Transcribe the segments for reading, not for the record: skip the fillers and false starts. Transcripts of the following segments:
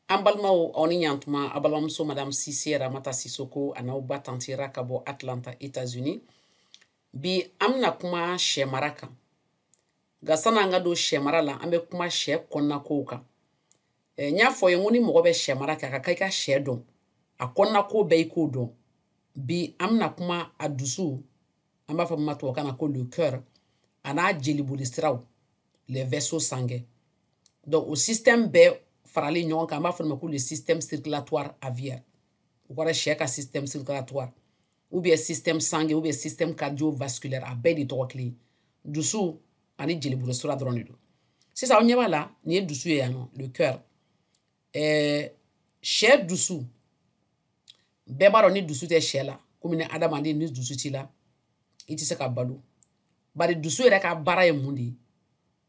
Ambalmao oni yantuma abalamso Madame Sisi Ramata Sisoko anauba tantira kabo Atlanta, États-Unis. Bi amna kuma she maraka. Gasana nga do she marala ambe kuma she konna koka. Nya fo yenguni mogobe she maraka kakaika she don. A konna ko be ko don. Bi amna kuma adusu amba fa mato kana ko le cœur ana djelibulistraw les vaisseaux sanguins. Donc au système B farali ñon ka ma fa le système circulatoire aviaire. Ou quoi cheka système circulatoire ou bien système sanguin ou bien système cardiovasculaire a be di to clé. Dusu ani djelibulistra dronido. C'est ça on yeba là ni dusu ya non le cœur. Chez dusu bebaro ni dusu te shela comme ni adamandi ni dusu ti la iti se ka balu bari dusu yɛrɛ ka baara ye mun de ye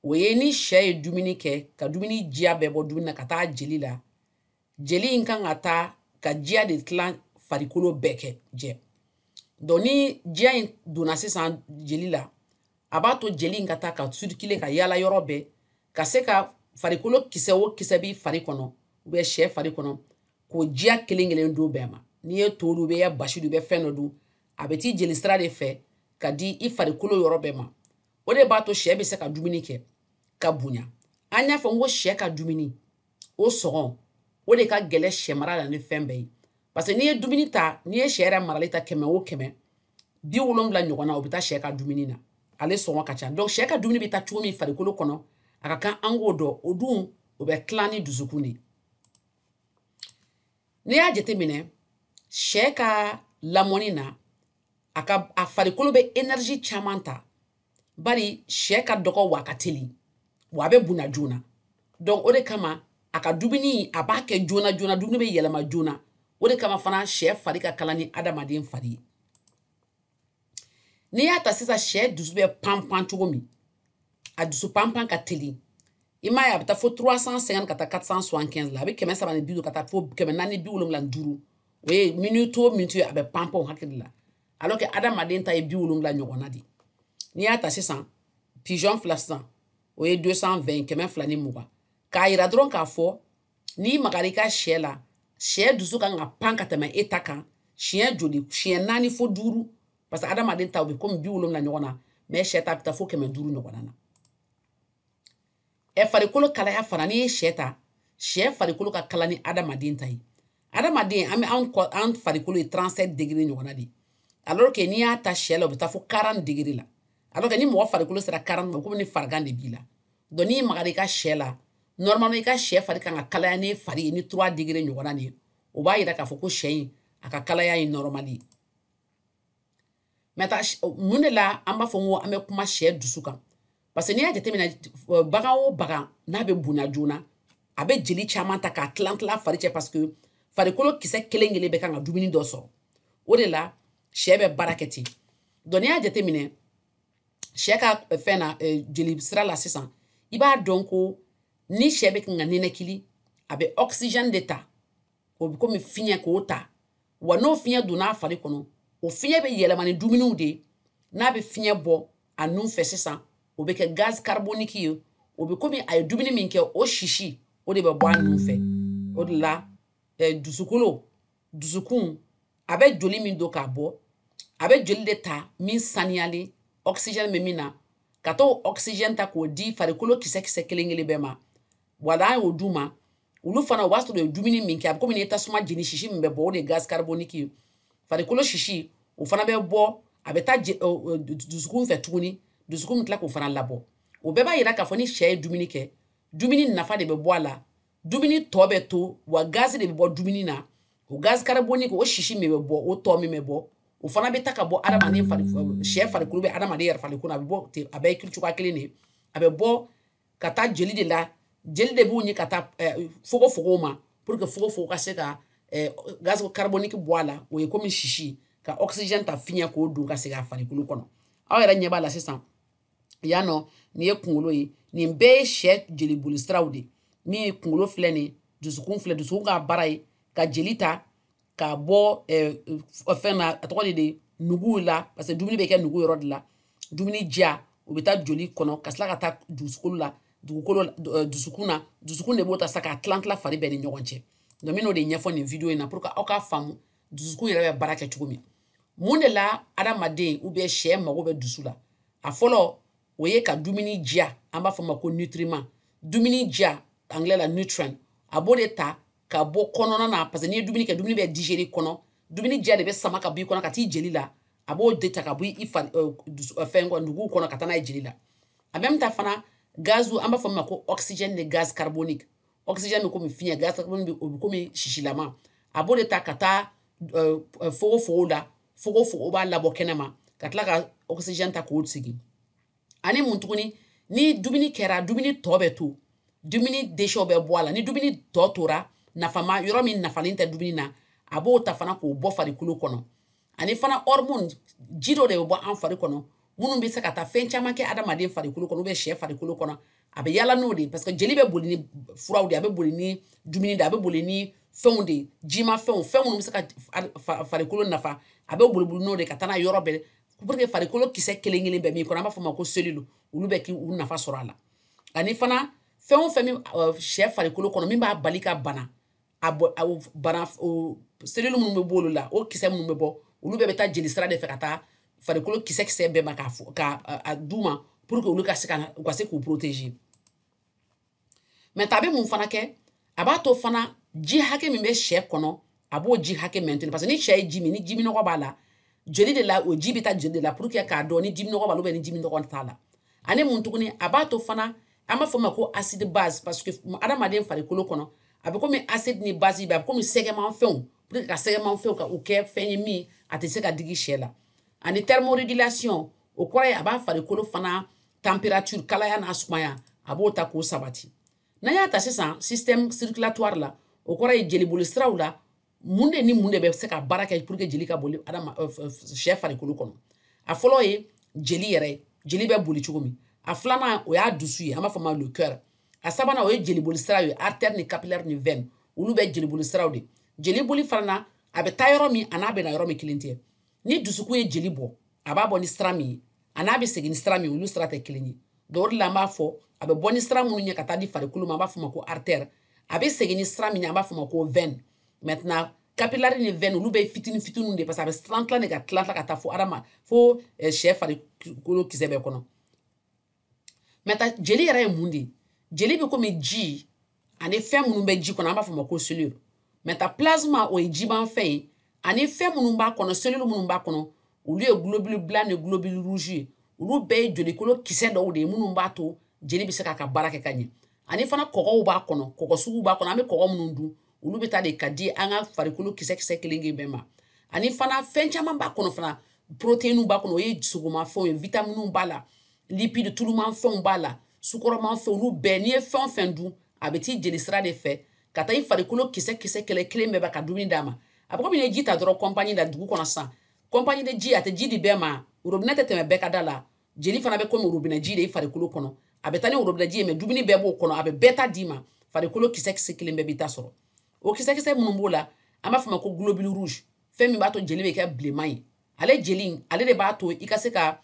o ye ni sɛ ye dumuni kɛ ka dumuni diya bɛɛ bɔ dumuni na ka taa jeli la jeli in kan ka taa ka diya de tilan farikolo bɛɛ kɛ jɛ donc ni diya in donna sisan jeli la a b'a to jeli in ka taa ka surkile ka yaala yɔrɔ bɛɛ ka se ka farikolo kisɛ o kisɛ bi fari kɔnɔ ou bien sɛ fari kɔnɔ k'o diya kelen kelen do bɛɛ ma n'i ye to du bɛ ye basi du bɛ fɛn dɔ du a bɛ ti jeli sira de fɛ ka di I farikolo yɔrɔ bɛɛ ma o de b'a to sɛ bɛ se ka dumuni kɛ ka bonya an y'a fɔ n ko sɛ ka dumuni o sɔgɔn o de ka gɛlɛ sɛ mara la ni fɛn bɛɛ ye parce que n'i ye dumuni ta n'i ye sɛ yɛrɛ marali ta 100 o 100 70 ɲɔgɔn na o bɛ taa sɛ ka dumuni na ale sɔngɔ ka ca donc sɛ ka dumuni bɛ taa cogo min farikolo kɔnɔ a ka kan an k'o dɔn o dun o bɛ tilan ni dusukun de n'i y'a jateminɛ sɛ ka lamɔni na a farikolo be énergie caman ta bari sɛ ka dɔgɔ wa ka teli wa a bɛ bonya joona donc o de kama a ka dumuni a b'a kɛ joona joona dumuni bɛ yɛlɛma joona o de kama fana sɛ fari ka kalan ni adamaden fari ye n'i y'a ta sisan sɛ dusu bɛ panpan cogo min a dusu panpan ka teli i m'a ye a bɛ taa fo 350 ka taa 475 la a bɛ 350 ka taa fo 475 o ye minute o minute a bɛ panpan o hakili la alors que adamaden ta ye 70 ɲɔgɔn na de n'i y'a ta sisan pigeon fila sisan o ye 220 220 k'a yira dɔrɔn k'a fɔ n'i magara I ka sɛ la sɛ dusu kan ka pan ka tɛmɛ e ta kan siɲɛ joli siɲɛ 4 fo 5 parce que adamaden ta o bɛ comme 70 ɲɔgɔn na mais sɛ ta bɛ taa fo 100 ɲɔgɔn na farikolo kalaya fana n'i ye sɛ ta sɛ farikolo ka kala ni adamaden ta ye adamaden an farikolo ye 37 degré ɲɔgɔn na de alors que n'i y'a ta sɛ la o bɛ taa fo 40 degré la alors que ni mɔgɔ farikolo sera 40 ma komi ni farigan de b'i la donc n'i magara I ka sɛ la normalement I ka sɛ fari kan ka kalaya ni fari ye ni 3 degré ɲɔgɔn na de ye o b'a yira k'a fɔ ko sɛ in a ka kalaya ye normal ye mais mun de la an b'a fɔ ko an bɛ kuma sɛ dusu kan parce que n'i y'a jateminɛ bagan o bagan n'a bɛ bonya joona a bɛ jeli caman ta k'a tilan tilan fari cɛ parce que farikolo kisɛ kelen kelen bɛ kan ka dumuni dɔ sɔrɔ o de la sɛ bɛ baara kɛ ten donc n'i y'a jateminɛ sɛ ka fɛn na jeli sira la sisan I b'a dɔn ko ni sɛ bɛ kan ka ninakili a bɛ oxygène de ta o bɛ komi fiɲɛ k'o ta wa n'o fiɲɛ donna a fari kɔnɔ o fiɲɛ bɛ yɛlɛma ni dumuniw de n'a bɛ fiɲɛ bɔ a nun fɛ sisan o bɛ kɛ gaz carbonique ye o bɛ komi a ye dumuni min kɛ o sisi o de bɛ bɔ a nun fɛ o de la dusukun a bɛ joli min don k'a bɔ a bɛ joli de ta min saniyalen oxygène bɛ min na ka t'o oxygène ta k'o di farikolo kisɛ kisɛ kelen kelen bɛɛ ma wala y'o d'u ma olu fana o b'a sɔrɔ o ye dumuni min kɛ a bɛ komi ni tasuma jeni sisi min bɛ bɔ o de ye gaz carbonique ye farikolo sisi o fana bɛ bɔ a bɛ taa dusukun fɛ tuguni dusukun bɛ tila k'o fana labɔ o bɛɛ b'a yira k'a fɔ ni sɛ ye dumuni kɛ dumuni nafa de bɛ bɔ a la dumuni tɔ bɛ to wa gaz de bɛ bɔ dumuni na o gaz carbonique o sisi min bɛ bɔ o tɔ min bɛ bɔ o fana bɛ ta ka bɔ adamaden sɛ farikolo bɛ adamaden yɛrɛ farikolo a bɛ bɔ ten a bɛɛ ye cogoya kelen de ye a bɛ bɔ ka taa jeli de la jeli de b'u ɲɛ ka taa fogofogow ma pour que fogofogo ka se ka gaz carbonique bɔ a la o ye komi sisi ka oxygène ta fiɲɛ k'o don ka segin a farikolo kɔnɔ aw yɛrɛ ɲɛ b'a la sisan yan nɔ nin ye kunkolo ye nin bɛɛ ye sɛ jeli bolisiraw de min ye kunkolo filɛ nin dusukun filɛ dusukun ka baara ye ka jeli ta k'a bɔ fɛn na a tɔgɔ de nuguw la parce que dumuni bɛ kɛ nugu yɔrɔ de la dumuni diya o bɛ taa joli kɔnɔ ka tila ka taa dusukolo la dugukolo dusukuna dusukun de b'o ta sa k'a tila fari bɛɛ ni ɲɔgɔn cɛ donc min'o de ɲɛfɔ nin video in na pour que aw k'a faamu dusukun yɛrɛ bɛ baara kɛ cogo min mun de la adamaden ou bien sɛ mago bɛ dusu la a fɔlɔ o ye ka dumuni diya an b'a fɔ ma ko nutriment dumuni diya anglais la nutrient a b'o de ta ka bɔ kɔnɔna na parce que n'i ye dumuni kɛ dumuni bɛ digérer kɔnɔ dumuni diya de bɛ sama ka bɔ i kɔnɔ ka t'i jeli la a b'o de ta ka bɔ i fari fɛn dugu kɔnɔ ka taa n'a ye jeli la en même temps fana gazu an b'a fɔ ma ko oxygène de gaz carbonique oxygène bɛ komi fiɲɛ gaz carbonique o bɛ komi sisilama a b'o de ta ka taa fogofogo la fogofogo b'a labɔ kɛnɛma ka tila ka oxygène ta k'o sigi ani mun tuguni ni dumuni kɛra dumuni tɔ bɛ to dumuni déchets bɛ bɔ a la ni dumuni tɔ tora nafama yɔrɔ min nafalen tɛ dumuni na a b'o ta fana k'o bɔ farikolo kɔnɔ ani fana hormone ji dɔ de bɛ bɔ an fari kɔnɔ minnu bɛ se ka taa fɛn caman kɛ adamaden farikolo kɔnɔ ou bien sɛ farikolo kɔnɔ a bɛ yala n'o de parce que jeli bɛ boli ni furaw de a bɛ boli ni dumuni de a bɛ boli ni fɛnw de jima fɛnw minnu bɛ se ka farikolo nafa a bɛ boli n'o de ka taa n'a yɔrɔ bɛɛ pour que farikolo kisɛ kelen kelen bɛɛ min kɔnɔ an b'a fɔ ma ko cellule olu bɛ k'u nafa sɔrɔ a la ani fana fɛn o fɛn min sɛ farikolo kɔnɔ min b'a bali ka bana a bana cellule minnu bɛ bɔ olu la o kisɛ minnu bɛ bɔ olu bɛɛ bɛ taa jeli sira de fɛ ka taa farikolo kisɛ bɛɛ ma k'a d'u ma pour que olu ka se k'u protéger mais a bɛ mun fana kɛ a b'a to fana ji hakɛ min bɛ sɛ kɔnɔ a b'o ji hakɛ maintenir parce que ni sɛ ye ji min ni jiminɔgɔ b'a la jeli de la o ji bɛ taa jeli de la pour que k'a dɔn ni jiminɔgɔ b'a la ou bien ni jiminɔgɔ t'a la ani mun tuguni a b'a to fana an b'a fɔ ma ko acide base parce que adamaden farikolo kɔnɔ a bɛ komi acide ni base bɛ a bɛ komi sɛgɛmanfɛnw pour que ka sɛgɛmanfɛnw ka o kɛ fɛn ye min a tɛ se ka digi sɛ la ani thermorégulation o kɔrɔ ye a b'a farikolo fana température kalaya n'a sumaya a b'o ta k'o sabati n'an y'a ta sisan système circulatoire la o kɔrɔ ye jeliboli siraw la mun de ni mun de bɛ se ka baara kɛ pour que jeli ka boli sɛ farikolo kɔnɔ a fɔlɔ ye jeli yɛrɛ jeli bɛ boli cogo min a filanan o y'a dusu ye an b'a fɔ ma le cœur a sabanan o ye jeliboli siraw ye artère ni capillaire ni veine olu bɛ jeliboli siraw de jeli boli fana na a bɛ taa yɔrɔ min a n'a bɛ na yɔrɔ min kelen tɛ ni dusukun ye jeli bɔ a b'a bɔ ni sira min ye a n'a bɛ segin ni sira min ye olu sira tɛ kelen ye donc o de la an b'a fɔ a bɛ bɔ ni sira minnu ye ka taa di farikolo ma an b'a fɔ ma ko artère a bɛ segin ni sira min ye an b'a fɔ ma ko veine maintenant capillaire ni veine olu bɛ fitinin fitininw de parce que a bɛ tilan de ka tilan ka taa fo sɛ farikolo kisɛ bɛɛ kɔnɔ maintenant jeli yɛrɛ ye mun de ye jeli bɛ komi ji ani fɛn minnu bɛ ji kɔnɔ an b'a fɔ ma ko cellule maintenant plasma o ye jibanfɛn ye ani fɛn minnu b'a kɔnɔ cellule minnu b'a kɔnɔ olu ye globule blanc ni globule rouge ye olu bɛɛ ye jolikolo kisɛ dɔw de ye minnu b'a to jeli bɛ se k'a ka baara kɛ ka ɲɛ ani fana kɔgɔw b'a kɔnɔ kɔgɔ sugu b'a kɔnɔ an bɛ kɔgɔ minnu dun olu bɛ taa de ka di an ka farikolo kisɛ kelen kelen bɛɛ ma ani fana fɛn caman b'a kɔnɔ fana protéine b'a kɔnɔ o ye sogomafɛnw ye vitamine b'a la lipide tulumafɛnw b'a la sukɔrɔmafɛnw olu bɛɛ n'i ye fɛn o fɛn dun a bɛ t'i jeli sira de fɛ ka taa i farikolo kisɛ kelen bɛɛ ba ka dumuni d'a ma a bɛ komi ni ji ta dɔrɔn compagnie la dugu kɔnɔ sisan compagnie de ji a tɛ ji di bɛɛ ma robinet tɛ tɛmɛ bɛɛ ka da la jeli fana bɛ komi robinet ji de i farikolo kɔnɔ a bɛ taa ni robinet ji ye mais dumuni bɛɛ b'o kɔnɔ a bɛ bɛɛ ta d'i ma farikolo kisɛ kelen bɛɛ b'i ta sɔrɔ o kisɛ minnu b'o la an b'a fɔ ma ko globule rouge fɛn min b'a to jeli bɛ kɛ bilenman ye ale jeli ale de b'a to i ka se ka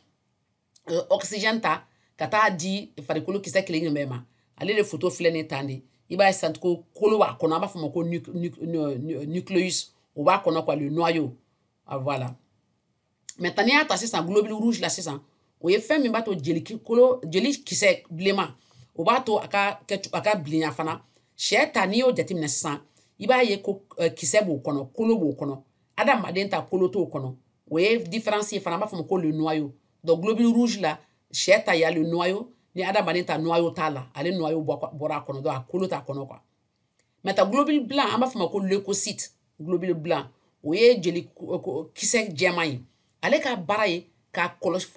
oxygène ta ka taa di farikolo kisɛ kelen bɛɛ ma ale de photo filɛ nin tan de i b'a ye sisan ko kolo b'a kɔnɔ an b'a fɔ ma ko nucléus o b'a kɔnɔ quoi le noyau voilà maintenant n'i y'a ta sisan globule rouge la sisan o ye fɛn min b'a to jeli kisɛ bilenman o b'a to a ka bilenya fana sɛ ta n'i y'o jateminɛ sisan i b'a ye ko kisɛ b'o kɔnɔ kolo b'o kɔnɔ adamaden ta kolo t'o kɔnɔ o ye différence ye fana an b'a fɔ ma ko le noyau donc globule rouge la sɛ ta ya le noyau ni adamaden ta noyau t'a la ale noyau bɔra a kɔnɔ donc a kolo t'a kɔnɔ quoi maintenant globule blanc an b'a fɔ ma ko leucocyte globule blanc o ye jeli kisɛ jɛman ye ale ka baara ye k'a kɔlɔsi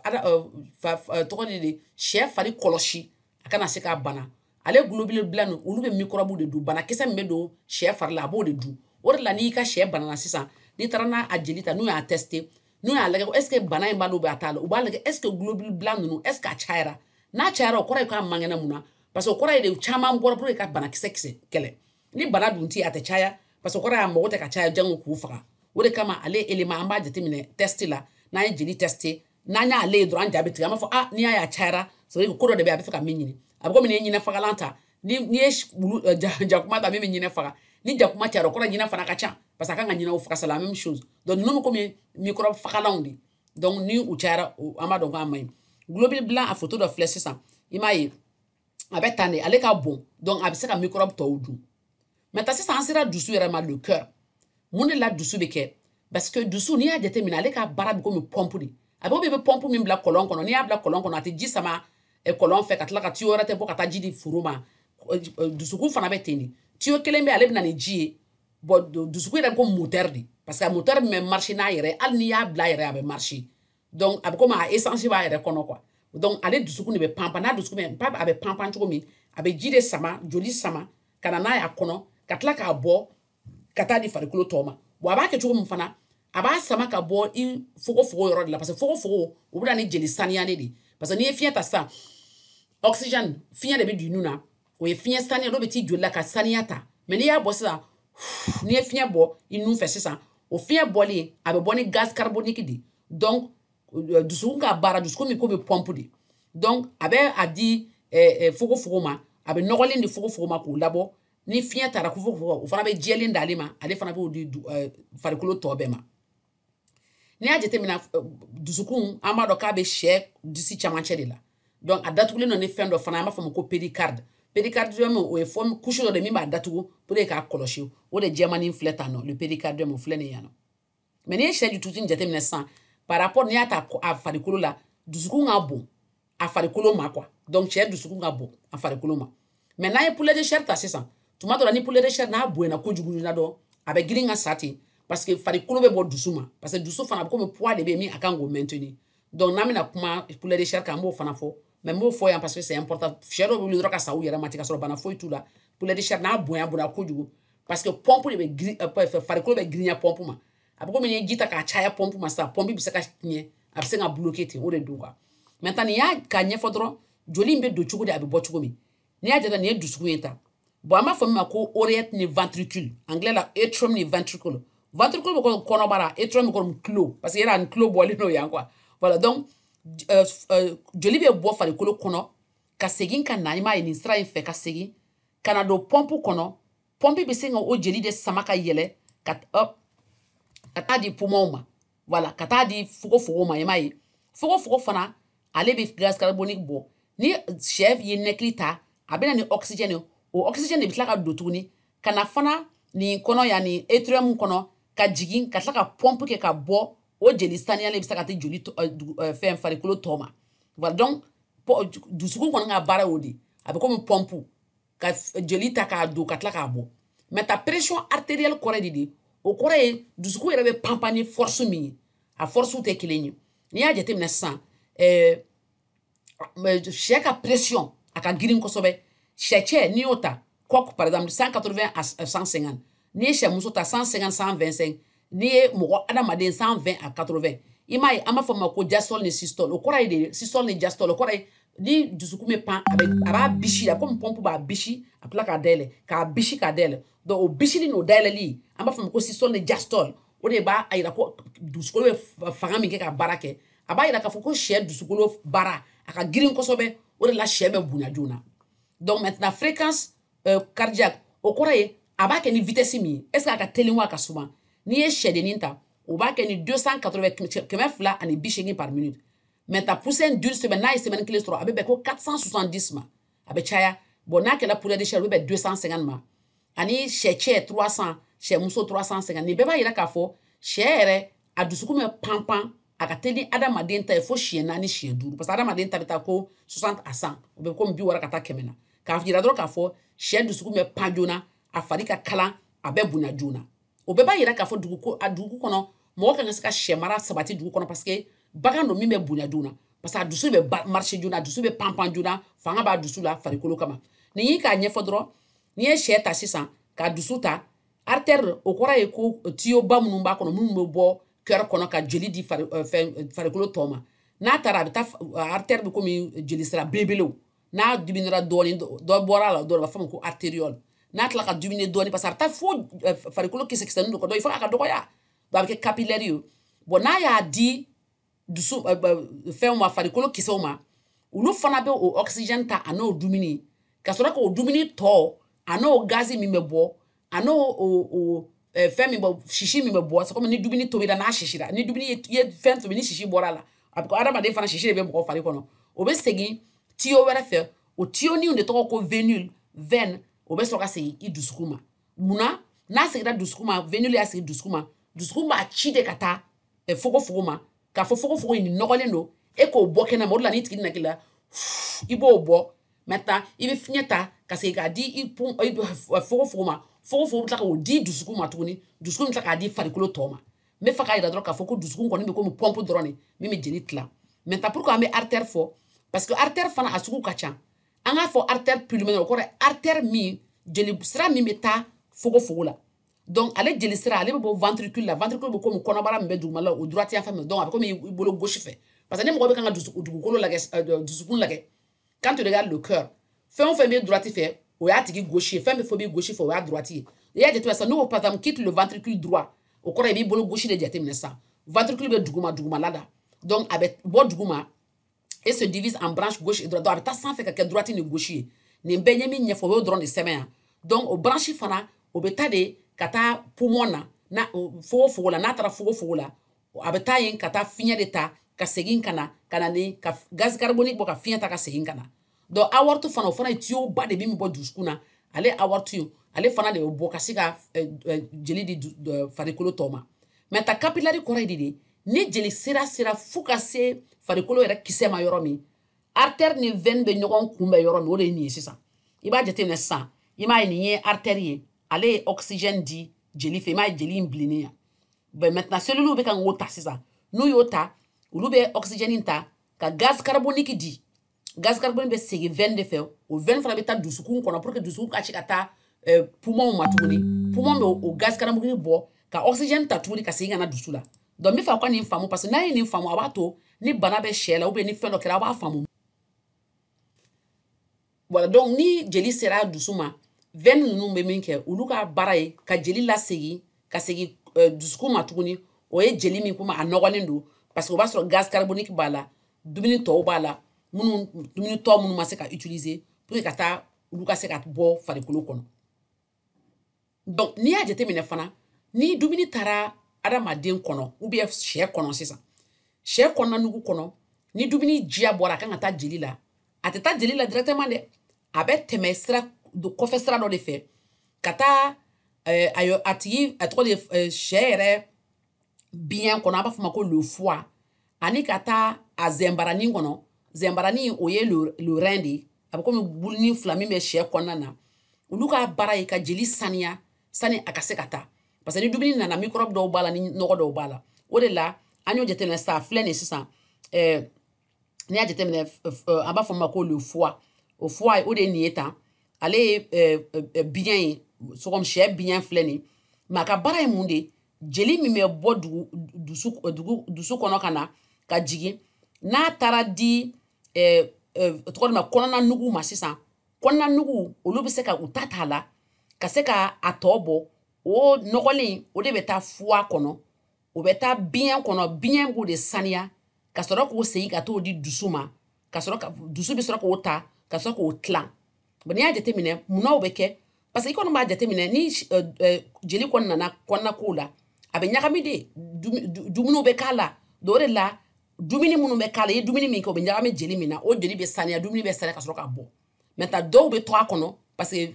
tɔgɔ de sɛ fari kɔlɔsi a kana se k'a bana ale globule blanc olu bɛ microbe de dun banakisɛ min bɛ don sɛ fari la a b'o de dun o de la n'i ka sɛ banana sisan n'i taara n'a jeli ta n'u y'a tester n'u y'a lajɛ est ce que bana in b'a la ou bien a t'a la u b'a lajɛ est ce que globule blanc ninnu est ce que a cayara n'a cayara o kɔrɔ ye k'a man kɛnɛ mun na parce que o kɔrɔ ye de caman bɔra pour que ka banakisɛ kɛlɛ ni bana dun ti a tɛ caya parce que o kɔrɔ ye a mago tɛ ka caya jango k'u faga o de kama ale élément an b'a jateminɛ test la n'an ye jeli tester n'an y'ale ye dɔrɔn an ja bɛ tigɛ an b'a fɔ n'i y'a ye a cayara c'est vrai que ko dɔ de bɛ yen a bɛ fɛ ka min ɲini abgo mi nyina fagalanta ni jakuma ta mi nyina faga ni jakuma tiaro ko nyina fana kacha parce que nyina o faga c'est la même chose donc nous comme microbe fagalandi donc ni u tiara ama donc amay globule blanc a photo de flèche ça imaye abe tane ale ka bon donc abe se ka microbe to odu maintenant c'est ça sera dusu vraiment le cœur mon la dusu beke parce que dusu ni a déterminé ale ka bara bi ko mi pompe di abo be pompe mi bla colon kono ni a bla colon kono ati ji sama e colon fait katla ka tiora te bo kata ji di furuma dusu ku fana be teni tio kelen be ale bi na ni ji bo dusu ku ko moteur di parce que moteur me marcher na yere al ni a bla yere abe marcher donc abe ko ma essence ba yere kono quoi donc ale dusu ku ni be pampa na dusu ku me papa abe pampa nchuko mi abe ji de sama joli sama kana na ya kono katla ka bo kata di farikulo toma bo aba ke chuko mfana aba sama ka bo i fogo yoro de la parce que fogo o bula ni jeli sania ne di parce que ni fien ta sa oxygène fien de bi du nuna o e fien sania do beti jola ka sania ta mais ni ya bo sa ni fien bo i nu fait ça o fien bo li abe bo ni gaz carbonique di donc dusu ka bara dusu mi ko be pompe di donc abe adi fogo ma abe nogolin di fogo ma ko labo ni fiɲɛ tara ko fo o fana bɛ jɛlen d'ale ma ale fana b'o di farikolo tɔ bɛɛ ma ni y'a jateminɛ dusukun an b'a dɔn k'a bɛ sɛ disi camancɛ de la donc a datugulen don ni fɛn dɔ fana an b'a fɔ o ma ko péricarde péricardium o ye couche dɔ de min b'a datugu pour que k'a kɔlɔsi o de jɛmanin filɛ tan nɔ le péricardium o filɛ nin yan nɔ mais n'i ye sɛ ju jateminɛ sisan par rapport n'i y'a ta a farikolo la dusukun ka bon a farikolo ma quoi donc sɛ dusukun ka bon a farikolo ma mais n'a ye poulet de chair ta sisan tuma dɔ la ni poulet de chair n'a bonya kojugu na dɔ a bɛ girin ka sa ten parce que farikolo bɛ bɔ dusu ma parce que dusu fana bɛ komi poids de bɛ min a kan k'o maintenir donc n'an bɛna kuma poulet de chair kan an b'o fana fɔ mais n b'o fɔ yan parce que c'est important sɛ dɔw bɛ wuli dɔrɔn ka sa u yɛrɛ ma ten ka sɔrɔ bana foyi t'u la poulet de chair n'a bonya kojugu parce que pompe de bɛ girin farikolo bɛ girinya pompe ma a bɛ komi ni ji ta k'a caya pompe ma sisan pompe bɛ se ka tiɲɛ a bɛ se ka bloquer ten o de don quoi maintenant nin y'a ka ɲɛfɔ dɔrɔn joli in bɛ don cogo di a bɛ bɔ cogo min n'i y'a jate nin ye dusukun ye tan bon an b'a fɔ min ma ko oreillette ni ventricule anglais la atrium ni ventricule ventricule bɛ ko kɔnɔbara atrium bɛ ko tulo parce que yɛrɛ ani tulo bɔlen n'o yan quoi voilà donc joli bɛ bɔ farikolo kɔnɔ ka segin ka na i m'a ye nin sira in fɛ ka segin ka na don pompe kɔnɔ pompe bɛ se ka o jeli de sama ka yɛlɛ ka taa di poumon ma voilà ka taa di fogo ma i m'a ye fogo fana ale bɛ gaz carbonique bɔ ni sɛ ye nɛkili ta a bɛ na ni oxygène ye o oxygène de bɛ tila ka don tuguni ka na fana nin kɔnɔ yan nin atrium kɔnɔ ka jigin ka tila ka pompe kɛ ka bɔ o jeli saniyalen bɛ se ka taa joli fɛn farikolo tɔ ma voilà donc dusukun kɔni ka baara y'o de a bɛ komi pompe ka joli ta k'a don ka tila k'a bɔ maintenant pression artérielle kɔrɔ de o kɔrɔ ye dusukun yɛrɛ bɛ panpan ni force min ye a force tɛ kelen ye n'i y'a jateminɛ sisan sɛ ka pression a ka girin kosɛbɛ sɛ n'i y'o ta coq par exemple 180 à 150 n'i ye sɛ muso ta 150 125 n'i ye mɔgɔ adamaden 120 à 80 i m'a ye an b'a fɔ o ma ko diastole ni systole o kɔrɔ ye de systole ni diastole o kɔrɔ ye ni dusukun bɛ pan a b'a bisi a komi pompe b'a bisi a tila k'a dayɛlɛ k'a bisi k'a dayɛlɛ donc o bisili n'o dayɛlɛli an b'a fɔ o ma ko systole ni diastole o de b'a yira ko dusukolo bɛ fanga min kɛ ka baara kɛ a b'a yira k'a fɔ ko sɛ dusukolo baara a ka girin kosɛbɛ o de la sɛ bɛ bonya joona donc maintenant fréquence cardiaque o kɔrɔ ye a b'a kɛ ni vitesse min ye est ce que a ka teli wa a ka suma n'i ye sɛdennin ta o b'a kɛ ni 280 kɛmɛ fila ani bi seegin par minute maintenant poussée d'une semaine n'a ye semaine kelen sɔrɔ a bɛ bɛn ko 470 ma a bɛ caya bon n'a kɛra poulet de chair o bɛ bɛn 250 ma ani sɛ 300 sɛ muso 350 nin bɛɛ b'a yira k'a fɔ sɛ yɛrɛ a dusukun bɛ panpan a ka teli adamaden ta ye fo siɲɛ 4 siɲɛ 5 parce que adamaden ta bɛ taa ko 60 à 100 o bɛ komi 60 ka taa 100 na k'a yira dɔrɔn k'a fɔ sɛ dusukun bɛ pan joona a fari ka kalan a bɛ bonya joona o bɛɛ b'a yira k'a fɔ a dugu kɔnɔ mɔgɔ kan ka se ka sɛ mara sabati dugu kɔnɔ parce que bagan don min bɛ bonya joona parce que a dusu bɛ marcher joona a dusu bɛ panpan joona fanga b'a dusu la farikolo kama nin y'i k'a ɲɛfɔ dɔrɔn n'i ye sɛ ta sisan k'a dusu ta artère o kɔrɔ ye ko tiyoba minnu b'a kɔnɔ minnu bɛ bɔ cœur kɔnɔ ka joli di farikolo tɔ ma n'a taara a bɛ taa artère bɛ komi jeli sira belebelew n'a diminera dɔɔni dɔ bɔra a la dɔrɔn a b'a fɔ ma ko artériole n'a tila ka dumuni dɔɔni parce que a bɛ taa fo farikolo kisɛkisɛnin dɔ kɔnɔ il faut a ka dɔgɔya donc a bɛ kɛ capillaire ye bon n'a y'a di dusu fɛnw ma farikolo kisɛw ma ulu fana be o oxygène ta ano dumuni ka sɔrɔ ko dumuni tɔ ano gazi mi me bɔ ano o fɛn mi bɔ shishi mi me bɔ c'est comme ni dumuni tobira n'a shishira ni dumuni ye fɛn tobi ni shishi bɔra la a bɛ ko adamaden fana shishi de bɛ mɔgɔ fari kɔnɔ o bɛ segin tiyo wɛrɛ fɛ o tiyoniw de tɔgɔ ko veine o bɛ sɔrɔ ka segin i dusukun ma munna n'a seginna dusukun ma veine y'a segin dusukun ma dusukun b'a ci de ka taa fogofogo ma k'a fɔ fogofogo in nɔgɔlen don e k'o bɔ kɛnɛ ma o de la ni tigi naki la i b'o bɔ maintenant i bɛ fiɲɛ ta ka segin k'a di i fogofogo ma fogofogo bɛ tila k'o di dusukun ma tuguni dusukun bɛ tila k'a di farikolo tɔ ma n bɛ fɛ k'a yira dɔrɔn k'a fɔ ko dusukun kɔni bɛ komi pɔmpe dɔrɔn de min bɛ jeli tila maintenant pourquoi an bɛ artère fɔ parce que artère fana a sugu ka ca an k'a fɔ artère pulmonaire o kɔrɔ ye artère min jeli sira min bɛ taa fogofogo la donc ale jeli sira ale bɛ bɔ ventricule la ventricule bɛ komi kɔnɔbara min bɛ duguma la o droite yan fɛ min donc a bɛ komi i bolo gauche fɛ parce que ni mɔgɔ bɛ kan ka dugukolo lagɛ dusukun lagɛ quand tu regardes le cœur fɛn o fɛn bɛ droite fɛ o y'a tigi gauche ye fɛn bɛ fɔ bɛ gauche fɛ o y'a droite ye i y'a jateminɛ sisan n'o par exemple quitte le ventricule droit o kɔrɔ i b'i bolo gauche de jateminɛ sisan ventricule bɛ dugumala da donc a bɛ bɔ duguma et se divise en branche gauche et droite donc a bɛ taa sanfɛ ka kɛ droite ni gauche ye nin bɛɛ ɲɛ min ɲɛfɔ o y'o dɔrɔn de sɛbɛn yan donc o branche fana o bɛ taa de ka taa poumon na fogofogo la n'a taara fogofogo la a bɛ taa yen ka taa fiɲɛ de ta ka segin ka na ni ka gaz carbonique bɔ ka fiɲɛ ta ka segin ka na donc aorte fana o fana ye tuyau ba de min bɛ bɔ dusukun na ale aorte ye ale fana de bɛ bɔ ka se ka jeli di farikolo tɔ ma maintenant capillare kɔrɔ ye de ni jeli sira fo ka se farikolo yɛrɛ kisɛ ma yɔrɔ min artère ni veine bɛ ɲɔgɔn kunbɛn yɔrɔ min o de ye nin ye sisan i b'a jateminɛ sisan i m'a ye nin ye artère ye ale ye oxygène di jeli fɛ i m'a ye jeli in bilennen yan ben maintenant cellule bɛ kan k'o ta sisan n'u y'o ta olu bɛ oxygène ta ka gaz carbonique di gaz carbonique bɛ segin veine de fɛ o veine fana bɛ taa dusukun kɔnɔ pour que dusukun ka se ka taa poumon ma tuguni poumon bɛ o gaz carbonique bɔ ka oxygène ta tuguni ka segin ka na dusu la donc n bɛ fɛ aw ka nin faamu parce que n'a ye nin faamu a b'a to ni bana bɛ sɛ la ou bien ni fɛn dɔ kɛra a b'a faamu voilà donc ni jeli sera dusu ma veine ninnu bɛ min kɛ olu ka baara ye ka jeli lasegin ka segin dusukun ma tuguni o ye jeli min kuma a nɔgɔlen don parce que o b'a sɔrɔ gaz carbonique b'a la dumuni tɔw b'a la dumuni tɔ minnu ma se ka utiliser pour que ka taa olu ka se ka bɔ farikolo kɔnɔ donc n'i y'a jateminɛ fana ni dumuni taara adamaden kɔnɔ ou bien sɛ kɔnɔ sisan sɛ kɔnɔna nugu kɔnɔ ni dumuni diya bɔra a kan ka taa jeli la a tɛ taa jeli la directement dɛ a bɛ tɛmɛ sira kɔfɛ sira dɔ de fɛ ka taa a tigi a tɔgɔ de sɛ yɛrɛ biɲɛ kɔnɔ a b'a fɔ ma ko le foie ani ka taa a zɛnbaranin kɔnɔ zɛnbaranin o ye le rein de ye a bɛ komi buluni fila min bɛ sɛ kɔnɔna na olu ka baara ye ka jeli saniya sani a ka se ka taa parce que ni dumuni nana microbe dɔw b'a la ni nɔgɔ dɔw b'a la o de la an y'o jateminɛ sisan a filɛ nin sisan n'i y'a jateminɛ an b'a fɔ ma ko le foie o foie o de ye nin ye tan ale ye biɲɛ ye sogomi sɛ biɲɛ filɛ nin mais a ka baara ye mun de jeli min bɛ bɔ dusu kɔnɔ ka na ka jigin n'a taara di tɔgɔ ma kɔnɔna nugu ma sisan kɔnɔna nugu olu bɛ se ka u ta t'a la ka se ka a tɔ bɔ o nɔgɔlen o de bɛ taa foie kɔnɔ o bɛ taa biɲɛ kɔnɔ biɲɛ b'o de saniya ka sɔrɔ k'o segin ka t'o di dusu ma ka sɔrɔ ka dusu bɛ sɔrɔ k'o ta ka sɔrɔ k'o tilan n'i y'a jateminɛ munnaw bɛ kɛ parce que i kɔni b'a jateminɛ ni jeli kɔni nana kɔnɔna kow la a bɛ ɲagami de dumuniw bɛ k'a la o de la dumuni minnu bɛ k'a la i ye dumuni min kɛ o bɛ ɲagami jeli min na o jeli bɛ saniya dumuni bɛ saniya ka sɔrɔ ka bɔ maintenant dɔw bɛ to a kɔnɔ parce que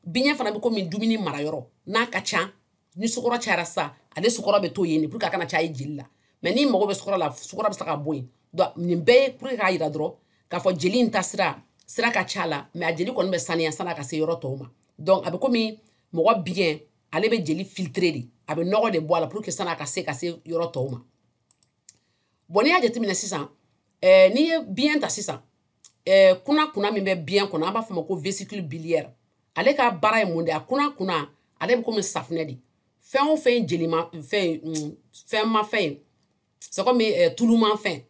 biɲɛ fana bɛ komi dumuni marayɔrɔ n'a ka ca ni sukɔrɔ cayara sisan ale sukɔrɔ bɛ to yen de pour que a kana caya jeli la mais ni mago bɛ sukɔrɔ la sukɔrɔ bɛ se ka bɔ yen donc nin bɛɛ ye pour que k'a yira dɔrɔn k'a fɔ jeli in ta sira ka ca la mais a jeli kɔni bɛ saniya sani a ka se yɔrɔ tɔw ma donc a bɛ komi mɔgɔ biɲɛ ale bɛ jeli filtrer de a bɛ nɔgɔ de bɔ a la pour que sani a ka se yɔrɔ tɔw ma bon n'i y'a jateminɛ sisan n'i ye biɲɛ ta sisan kunna min bɛ biɲɛ kɔnɔ an b'a fɔ ma ko vésicule biliaire ale ka baara ye mun de ye a kunna ale bɛ komi safunɛ de fɛn o fɛn jelima fɛn ma fɛn ye c'est comme tulumafɛn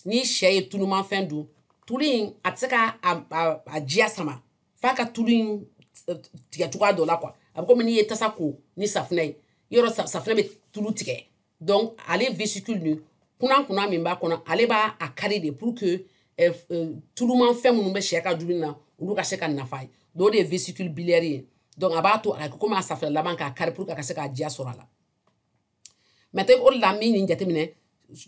ni sɛ ye tulumafɛn dun tulu in a tɛ se ka a diya sama f'a ka tulu in tigɛ cogoya dɔ la quoi a bɛ komi n'i ye tasa ko ni safunɛ ye yɔrɔ safunɛ bɛ tulu tigɛ donc ale vésicule nin kunna min b'a kɔnɔ ale b'a kari de pour que tuluman fɛn minnu bɛ sɛ ka dumuni na olu ka se ka nafa ye donc o de ye vésicule biliaire ye donc a b'a to a komi a safinɛ laban k'a kari pour que a ka se k'a diya sɔrɔ a la maintenant o de la min nin jateminɛ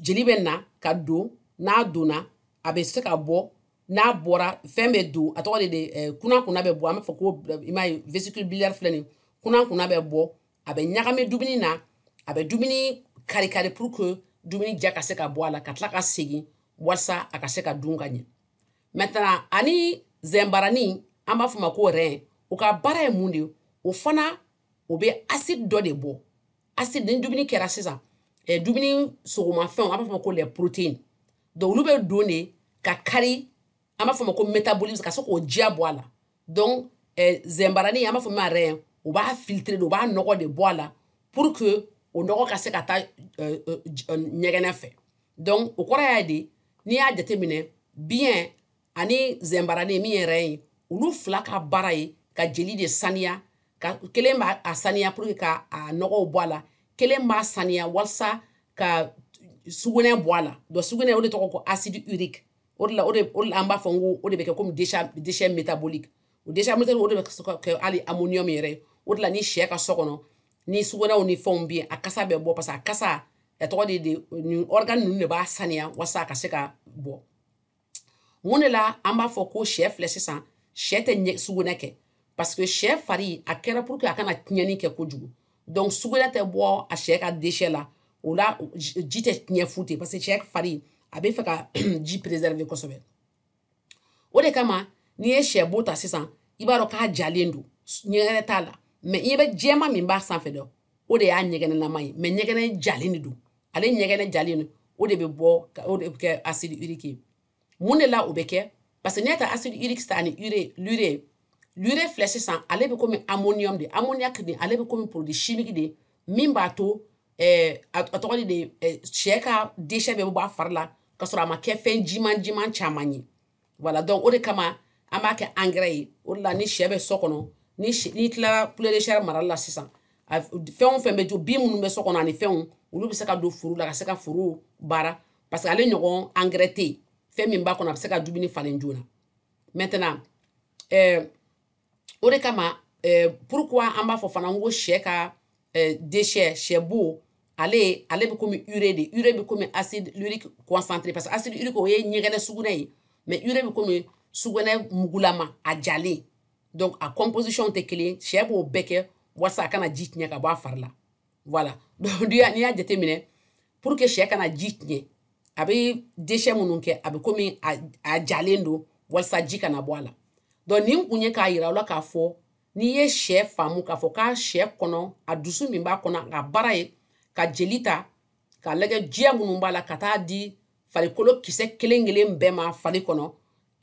jeli bɛ na ka don n'a donna a bɛ se ka bɔ n'a bɔra fɛn bɛ don a tɔgɔ de kunna kunna bɛ bɔ an b'a fɔ ko i m'a ye vésicule biliaire filɛ nin kunna kunna bɛ bɔ a bɛ ɲagami dumuni na a bɛ dumuni kari kari pour que dumuni ja ka se ka bɔ a la ka tila ka segin walasa a ka se ka dun ka ɲɛ maintenant ani zɛnbarani an b'a fɔ ma ko rein o ka baara ye mun de ye o fana o bɛ acide dɔ de bɔ acide ni dumuni kɛra sisan dumuni sogomafɛnw an b'a fɔ ma ko les protéines donc olu bɛ don de ka kari an b'a fɔ ma ko métabolisme ka se k'o diya bɔ a la donc zɛnbarani an b'a fɔ min ma rein o b'a filtrer de o b'a nɔgɔ de bɔ a la pour que o nɔgɔ ka se ka taa ɲɛgɛnɛ fɛ donc o kɔrɔ y'a de n'i y'a jateminɛ biyɛn ani zɛnbarani min ye rein ye olu fila ka baara ye ka jeli de saniya ka kelen b'a saniya pour que ka a nɔgɔw bɔ a la kelen b'a saniya walasa ka sugunɛ bɔ a la donc sugunɛ o de tɔgɔ ko acide urique o de la an b'a fɔ n ko o de bɛ kɛ comme déchet métabolique o déchet métabolique o de bɛ kɛ hali ammonium yɛrɛ ye o de la ni sɛ ka so kɔnɔ ni sugunɛw ni fɛnw bɛ yen a kasa bɛ bɔ parce que a kasa a tɔgɔ de ni organe ninnu de b'a saniya walasa a ka se ka bɔ mun de la an b'a fɔ ko sɛ filɛ sisan sɛ tɛ sugunɛ kɛ parce que sɛ fari a kɛra pour que a kana tiɲɛni kɛ kojugu donc sugunɛ tɛ bɔ a sɛ ka déchet la o la ji tɛ tiɲɛ fu ten parce que sɛ fari a bɛ fɛ ka ji préserver kosɛbɛ o de kama n'i ye sɛ bo ta sisan i b'a dɔn k'a jalen don ɲɛgɛnɛ t'a la mais i bɛ jɛman min b'a sanfɛ dɛ o de y'a ɲɛgɛnɛlama ye mais ɲɛgɛnɛ jalen de don ale ɲɛgɛnɛ jalen don o de bɛ bɔ o de bɛ kɛ acide urique ye mun de la o bɛ kɛ parce que n'i y'a ta acide urique sisan ani l'urée filɛ sisan ale bɛ komi ammonium de ammoniac de ale bɛ komi produit chimique de min b'a to a tɔgɔ de sɛ ka déchet bɛ bɔ a fari la ka sɔrɔ a ma kɛ fɛn jiman caman ye voilà donc o de kama an b'a kɛ engrais ye o de la ni sɛ bɛ so kɔnɔ n'i tilara poulet de chair marali la sisan fɛn o fɛn bɛ to bin minnu bɛ so kɔnɔ ani fɛnw olu bɛ se ka don foro la ka se ka foro baara parce que ale ɲɔgɔn engrais tɛ yen fɛn min b'a kɔnɔ a bɛ se ka dumuni falen joona maintenant o de kama pourquoi an b'a fɔ fana n ko sɛ ka déchet sɛ bo ale bɛ komi urée de urée bɛ komi acide urique concentré parce que acide urique o ye ɲɛgɛnɛ sugunɛ ye mais urée bɛ komi sugunɛ mugulama a jalen donc a composition tɛ kelen sɛ b'o bɛɛ kɛ walasa a kana ji tiɲɛ ka bɔ a fari la voilà donc n'i y'a jateminɛ pour que sɛ kana ji tiɲɛ a bɛ déchet minnu kɛ a bɛ komi a jalen don walasa ji kana bɔ a la donc nin kun ye k'a yira aw la k'a fɔ n'i ye sɛ faamu k'a fɔ k'a sɛ kɔnɔ a dusu min b'a kɔnɔ a baara ye ka jeli ta k'a lajɛ jiya minnu b'a la ka taa di farikolo kisɛ kelen kelen bɛɛ ma fari kɔnɔ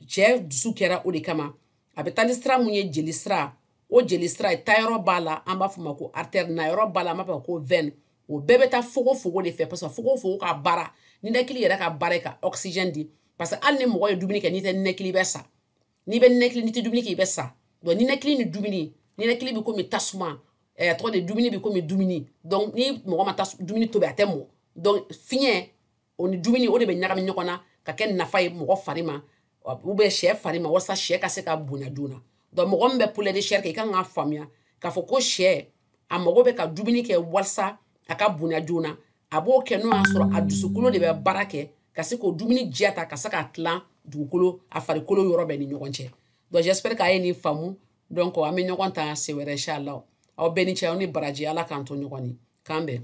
cɛ dusu kɛra o de kama a bɛ taa ni sira mun ye jeli sira o jeli sira taayɔrɔ b'a la an b'a fɔ ma ko artère nayɔrɔ b'a la an b'a fɔ ko veine o bɛɛ bɛ taa fogofogo de fɛ parce que fogofogo ka baara ninakili yɛrɛ ka baara ye ka oxygène di parce que hali ni mɔgɔ ye dumuni kɛ n'i tɛ ninakili i bɛ sa n'i bɛ ninakili n'i tɛ dumuni kɛ i bɛ sa donc ninakili ni dumuni ninakili bɛ komi tasuma a tɔgɔ de dumuni bɛ komi dumuni donc ni mɔgɔ ma dumuni tobi a tɛ mɔ donc fiɲɛ o ni dumuni o de bɛ ɲagami ɲɔgɔn na ka kɛ nafa ye mɔgɔ fari ma ou bien sɛ fari ma walasa sɛ ka se ka bonya joona donc mɔgɔ min bɛ poulet de chair kɛ i kan k'a faamuya k'a fɔ ko sɛ a mago bɛ ka dumuni kɛ walasa a ka bonya joona a b'o kɛ n'o y'a sɔrɔ a dusukolo de bɛ baara kɛ ka se k'o dumuni diya ta ka se k'a tilan dugukolo a farikolo yɔrɔ bɛɛ ni ɲɔgɔn cɛ donc j'espère k'a ye nin faamu donc an bɛ ɲɔgɔn ta se wɛrɛ inchallah aw bɛɛ ni cɛ aw ni baraji ala k'an to ɲɔgɔn ye k'an bɛn